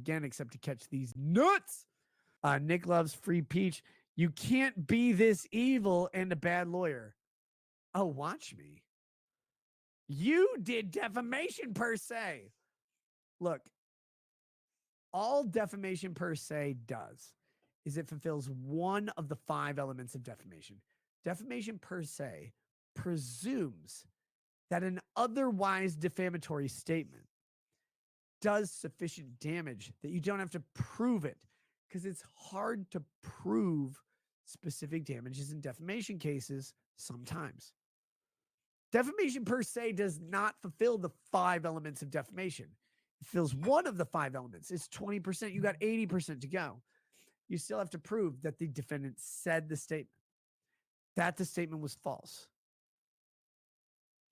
again except to catch these nuts. Nick loves Free Peach. You can't be this evil and a bad lawyer. Oh, watch me. You did defamation per se. Look, all defamation per se does is it fulfills one of the 5 elements of defamation. Defamation per se presumes that an otherwise defamatory statement does sufficient damage that you don't have to prove it, because it's hard to prove specific damages in defamation cases sometimes. Defamation per se does not fulfill the 5 elements of defamation. It fills one of the 5 elements. It's 20%. You got 80% to go. You still have to prove that the defendant said the statement, that the statement was false.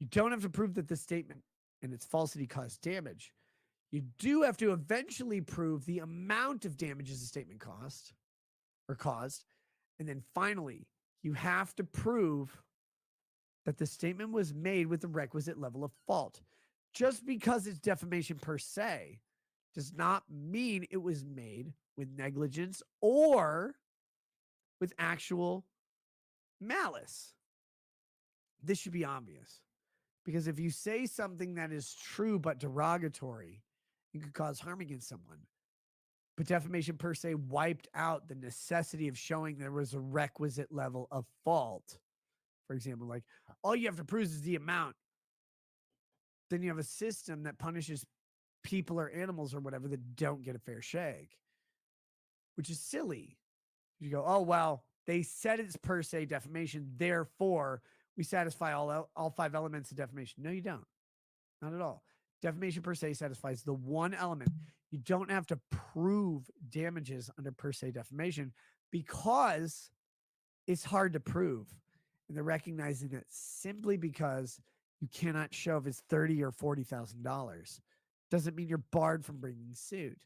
You don't have to prove that the statement and its falsity caused damage. You do have to eventually prove the amount of damages the statement caused. And then finally, you have to prove that the statement was made with the requisite level of fault. Just because it's defamation per se does not mean it was made with negligence or with actual malice. This should be obvious, because if you say something that is true but derogatory, it could cause harm against someone. But defamation per se wiped out the necessity of showing there was a requisite level of fault. For example, like, all you have to prove is the amount. Then you have a system that punishes people or animals or whatever that don't get a fair shake, which is silly. You go, oh, well, they said it's per se defamation, therefore we satisfy all 5 elements of defamation. No, you don't. Not at all. Defamation per se satisfies the one element. You don't have to prove damages under per se defamation because it's hard to prove. And they're recognizing that simply because you cannot show if it's $30,000 or $40,000 doesn't mean you're barred from bringing suit.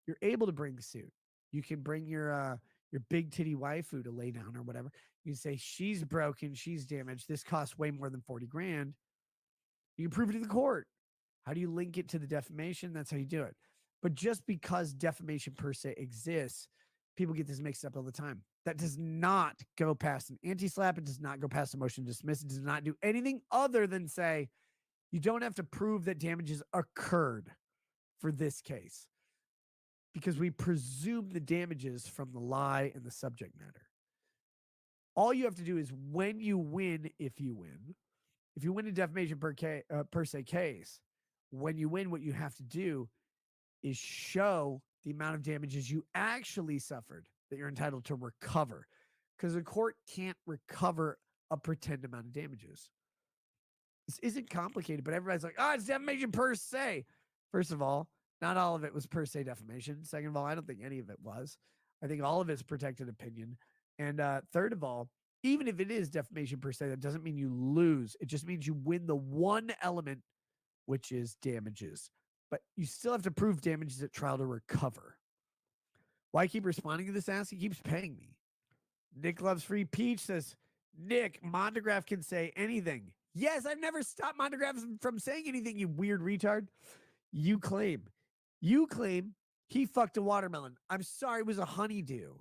You're able to bring suit. You can bring your big titty waifu to lay down or whatever. You can say she's broken, she's damaged. This costs way more than 40 grand. You can prove it to the court. How do you link it to the defamation? That's how you do it. But just because defamation per se exists, people get this mixed up all the time. That does not go past an anti-slap. It does not go past a motion to dismiss. It does not do anything other than say you don't have to prove that damages occurred for this case, because we presume the damages from the lie and the subject matter. All you have to do is when you win, if you win a defamation per se case, when you win, what you have to do is show the amount of damages you actually suffered that you're entitled to recover, because the court can't recover a pretend amount of damages. This isn't complicated, but everybody's like, oh, it's defamation per se. First of all, not all of it was per se defamation. Second of all, I don't think any of it was. I think all of it's protected opinion. And third of all, even if it is defamation per se, that doesn't mean you lose. It just means you win the one element, which is damages. But you still have to prove damages at trial to recover. Why I keep responding to this ask? He keeps paying me. Nick loves Free Peach says, Nick, Mondegraaff can say anything. Yes, I've never stopped Mondegraaff from saying anything, you weird retard. You claim he fucked a watermelon. I'm sorry, it was a honeydew.